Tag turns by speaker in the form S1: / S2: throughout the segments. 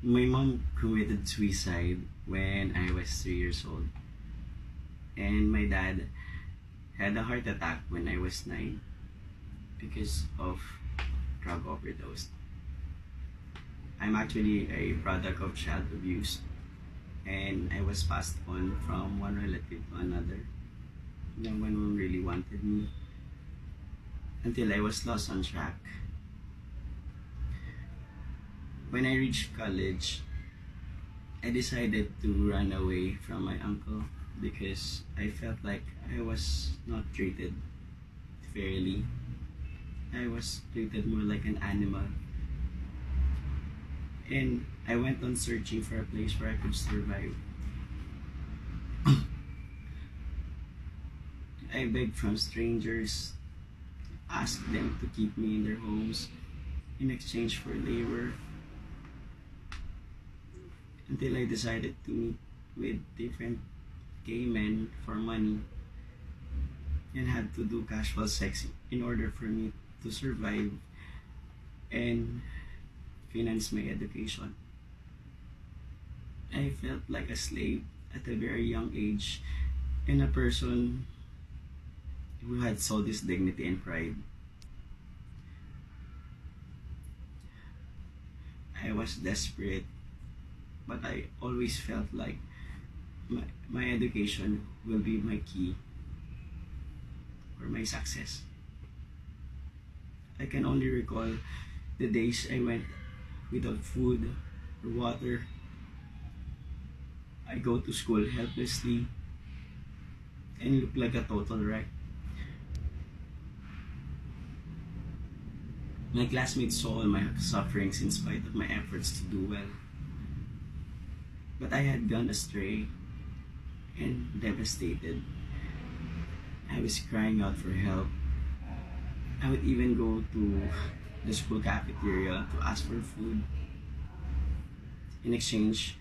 S1: My mom committed suicide when I was 3 years old, and my dad had a heart attack when I was 9 because of drug overdose. I'm actually a product of child abuse, and I was passed on from one relative to another. No one really wanted me until I was lost on track. When I reached college, I decided to run away from my uncle because I felt like I was not treated fairly. I was treated more like an animal. And I went on searching for a place where I could survive. I begged from strangers, asked them to keep me in their homes in exchange for labor, until I decided to meet with different gay men for money and had to do casual sex in order for me to survive and finance my education. I felt like a slave at a very young age and a person who had sold his dignity and pride. I was desperate, but I always felt like my education will be my key for my success. I can only recall the days I went without food or water. I go to school helplessly and look like a total wreck. My classmates saw my sufferings in spite of my efforts to do well. But I had gone astray and devastated. I was crying out for help. I would even go to the school cafeteria to ask for food. In exchange,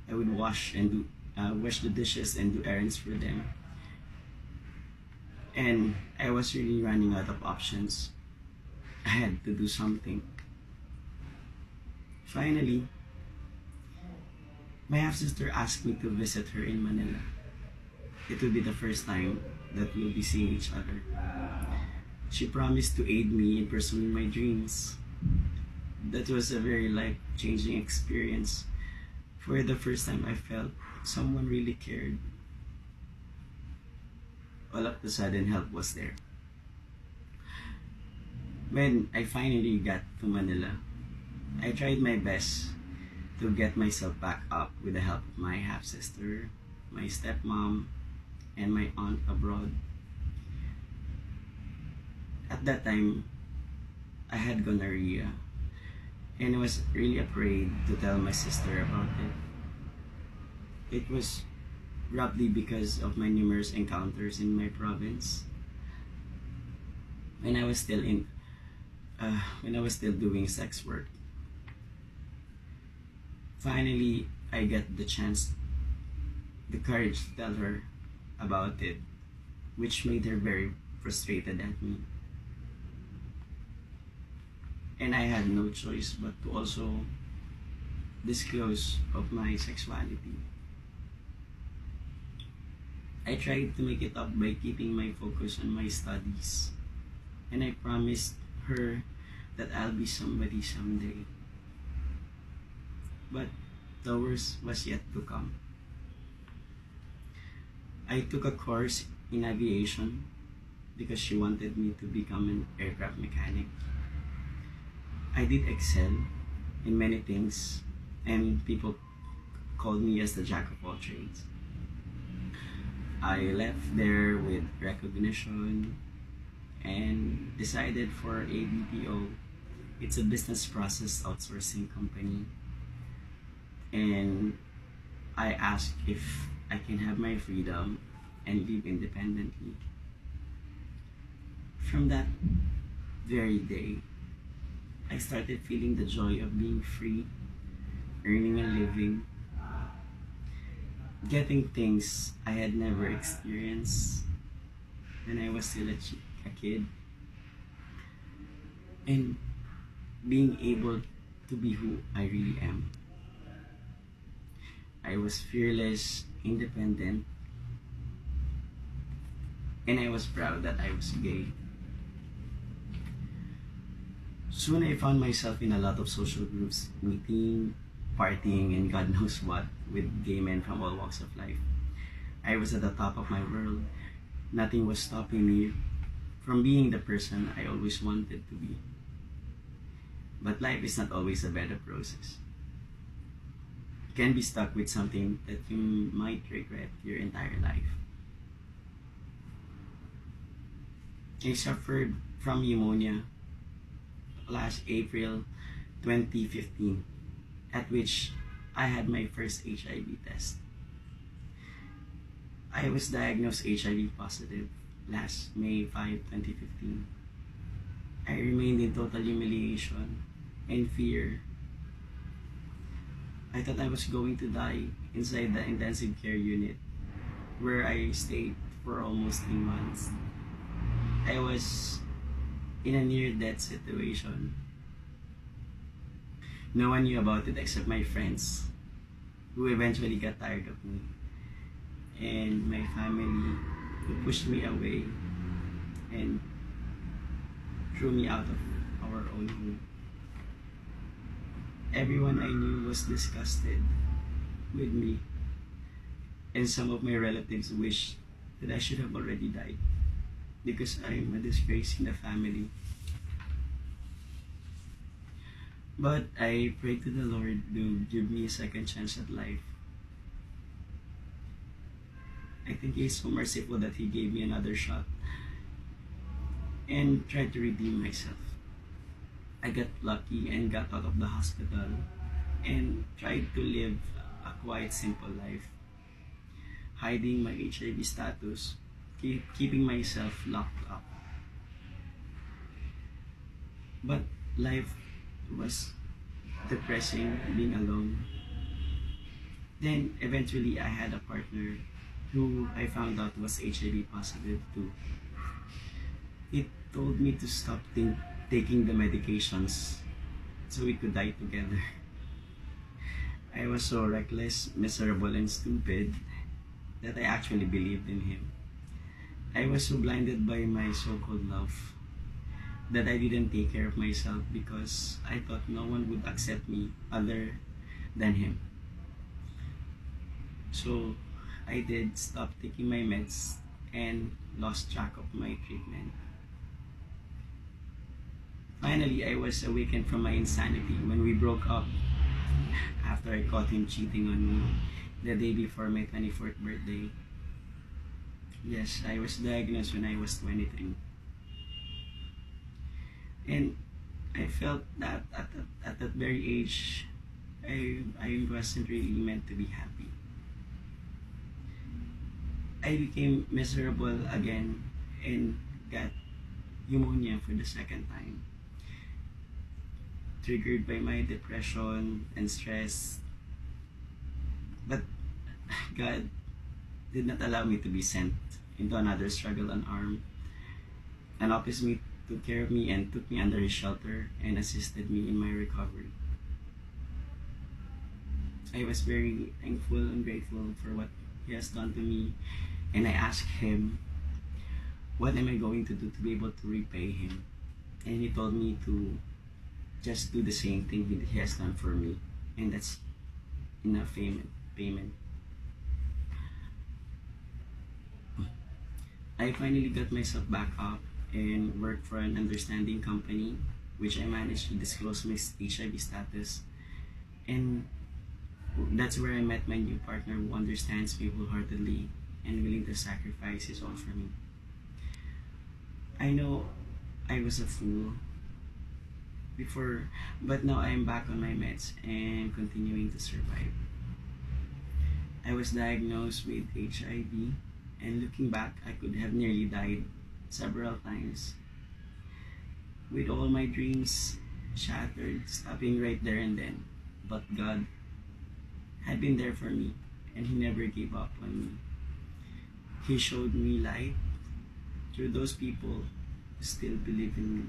S1: I would wash the dishes and do errands for them. And I was really running out of options. I had to do something. Finally, my half-sister asked me to visit her in Manila. It would be the first time that we'll be seeing each other. She promised to aid me in pursuing my dreams. That was a very life-changing experience. For the first time, I felt someone really cared. All of a sudden, help was there. When I finally got to Manila, I tried my best to get myself back up with the help of my half-sister, my stepmom, and my aunt abroad. At that time, I had gonorrhea, and I was really afraid to tell my sister about it. It was roughly because of my numerous encounters in my province. When I was still doing sex work. Finally, I get the courage to tell her about it, which made her very frustrated at me. And I had no choice but to also disclose of my sexuality. I tried to make it up by keeping my focus on my studies, and I promised her that I'll be somebody someday. But the worst was yet to come. I took a course in aviation because she wanted me to become an aircraft mechanic. I did excel in many things, and people called me as the jack of all trades. I left there with recognition and decided for a BPO. It's a business process outsourcing company. And I asked if I can have my freedom and live independently. From that very day, I started feeling the joy of being free, earning a living, getting things I had never experienced when I was still a kid, and being able to be who I really am. I was fearless, independent, and I was proud that I was gay. Soon I found myself in a lot of social groups, meeting, partying, and God knows what with gay men from all walks of life. I was at the top of my world. Nothing was stopping me from being the person I always wanted to be. But life is not always a better process. You can be stuck with something that you might regret your entire life. I suffered from pneumonia last April 2015, at which I had my first HIV test. I was diagnosed HIV positive last May 5, 2015. I remained in total humiliation and fear. I thought I was going to die inside the intensive care unit where I stayed for almost 3 months. I was in a near-death situation. No one knew about it except my friends, who eventually got tired of me, and my family, who pushed me away and threw me out of our own home. Everyone I knew was disgusted with me, and some of my relatives wished that I should have already died because I am a disgrace in the family. But I prayed to the Lord to give me a second chance at life. I think He is so merciful that He gave me another shot and tried to redeem myself. I got lucky and got out of the hospital and tried to live a quiet, simple life, hiding my HIV status, keeping myself locked up. But life was depressing, being alone. Then eventually I had a partner who I found out was HIV positive too. It told me to stop taking the medications so we could die together. I was so reckless, miserable, and stupid that I actually believed in him. I was so blinded by my so-called love that I didn't take care of myself because I thought no one would accept me other than him. So I did stop taking my meds and lost track of my treatment. Finally, I was awakened from my insanity when we broke up after I caught him cheating on me the day before my 24th birthday. Yes, I was diagnosed when I was 23. And I felt that at that very age, I wasn't really meant to be happy. I became miserable again and got pneumonia for the second time, triggered by my depression and stress. But God did not allow me to be sent into another struggle unarmed. An office mate took care of me and took me under his shelter and assisted me in my recovery. I was very thankful and grateful for what he has done to me, and I asked him, what am I going to do to be able to repay him? And he told me to just do the same thing that he has done for me, and that's enough payment. I finally got myself back up and worked for an understanding company, which I managed to disclose my HIV status, and that's where I met my new partner who understands me wholeheartedly and willing to sacrifice his all for me. I know I was a fool before, but now I am back on my meds and continuing to survive. I was diagnosed with HIV, and looking back, I could have nearly died several times, with all my dreams shattered, stopping right there and then. But God had been there for me, and He never gave up on me. He showed me light through those people who still believe in me,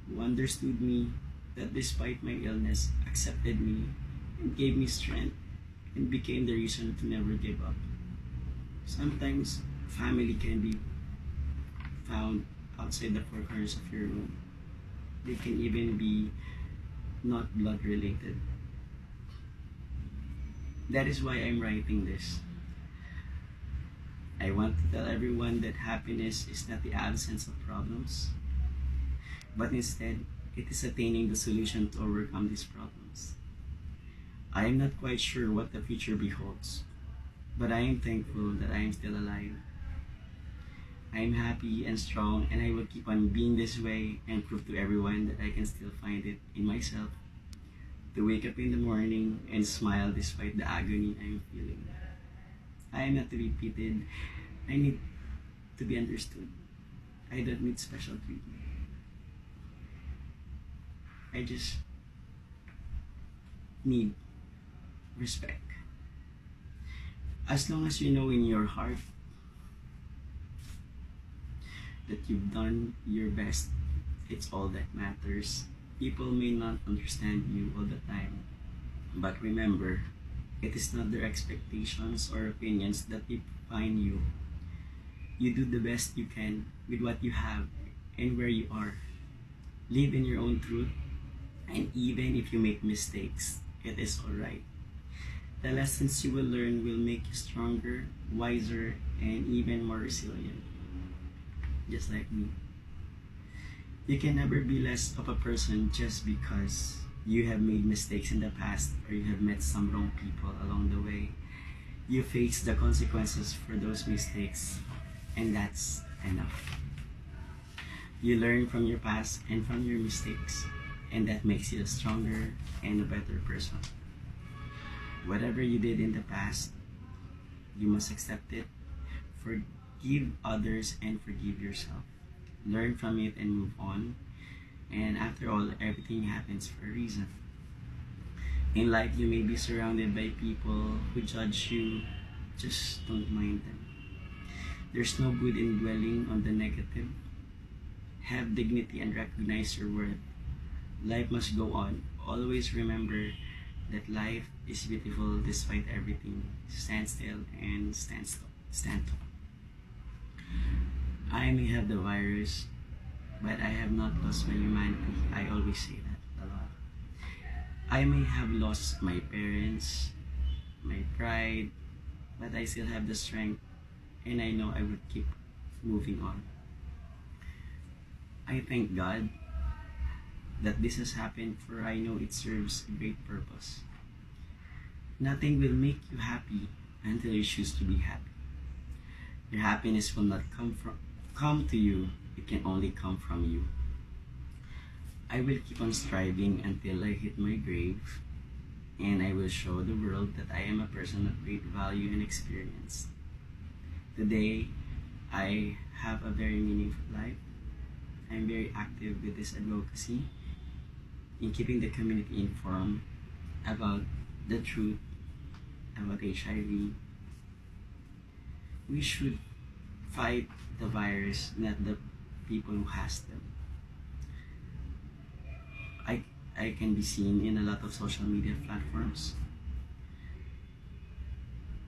S1: who understood me, that despite my illness, accepted me and gave me strength and became the reason to never give up. Sometimes family can be found outside the four corners of your room. They can even be not blood related. That is why I'm writing this. I want to tell everyone that happiness is not the absence of problems, but instead, it is attaining the solution to overcome these problems. I am not quite sure what the future beholds, but I am thankful that I am still alive. I am happy and strong, and I will keep on being this way and prove to everyone that I can still find it in myself to wake up in the morning and smile despite the agony I am feeling. I am not to be pitied. I need to be understood. I don't need special treatment. I just need respect. As long as you know in your heart that you've done your best, it's all that matters. People may not understand you all the time, but remember, it is not their expectations or opinions that define you. You do the best you can with what you have and where you are. Live in your own truth, and even if you make mistakes, it is alright. The lessons you will learn will make you stronger, wiser, and even more resilient. Just like me. You can never be less of a person just because you have made mistakes in the past or you have met some wrong people along the way. You face the consequences for those mistakes, and that's enough. You learn from your past and from your mistakes, and that makes you a stronger and a better person. Whatever you did in the past, you must accept it, forgive others, and forgive yourself. Learn from it and move on. And after all, everything happens for a reason. In life, you may be surrounded by people who judge you. Just don't mind them. There's no good in dwelling on the negative. Have dignity and recognize your worth. Life must go on. Always remember that life is beautiful despite everything. Stand still and stand tall. I may have the virus, but I have not lost my humanity. I always say that a lot. I may have lost my parents, my pride, but I still have the strength, and I know I will keep moving on. I thank God that this has happened, for I know it serves a great purpose. Nothing will make you happy until you choose to be happy. Your happiness will not come to you, it can only come from you. I will keep on striving until I hit my grave, and I will show the world that I am a person of great value and experience. Today, I have a very meaningful life. I'm very active with this advocacy in keeping the community informed about the truth about HIV. We should fight the virus, not the people who has them. I can be seen in a lot of social media platforms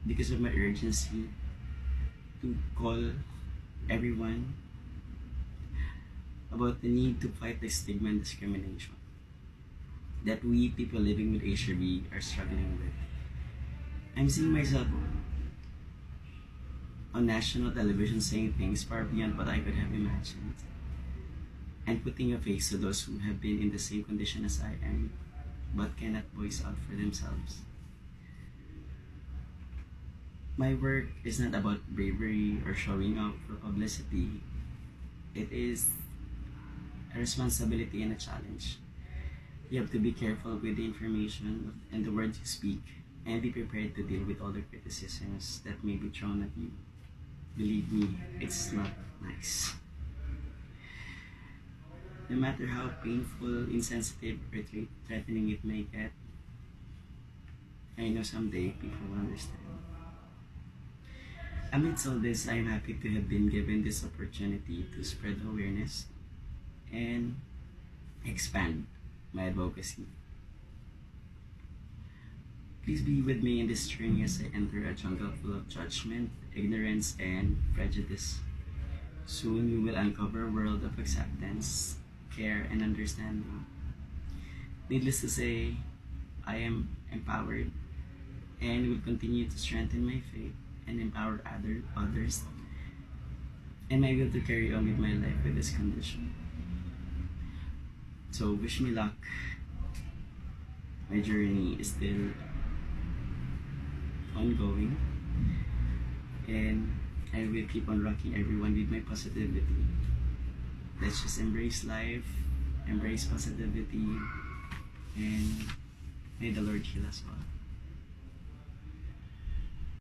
S1: because of my urgency to call everyone about the need to fight the stigma and discrimination that we people living with HIV are struggling with. I'm seeing myself on national television saying things far beyond what I could have imagined, and putting a face to those who have been in the same condition as I am but cannot voice out for themselves. My work is not about bravery or showing up for publicity. It is a responsibility and a challenge. You have to be careful with the information and the words you speak, and be prepared to deal with all the criticisms that may be thrown at you. Believe me, it's not nice. No matter how painful, insensitive, or threatening it may get, I know someday people will understand. Amidst all this, I'm happy to have been given this opportunity to spread awareness and expand my advocacy. Please be with me in this journey as I enter a jungle full of judgment, ignorance, and prejudice. Soon we will uncover a world of acceptance, care, and understanding. Needless to say, I am empowered and will continue to strengthen my faith and empower others and my will to carry on with my life with this condition. So wish me luck. My journey is still ongoing and I will keep on rocking everyone with my positivity. Let's just embrace life, embrace positivity, and may the Lord heal us all.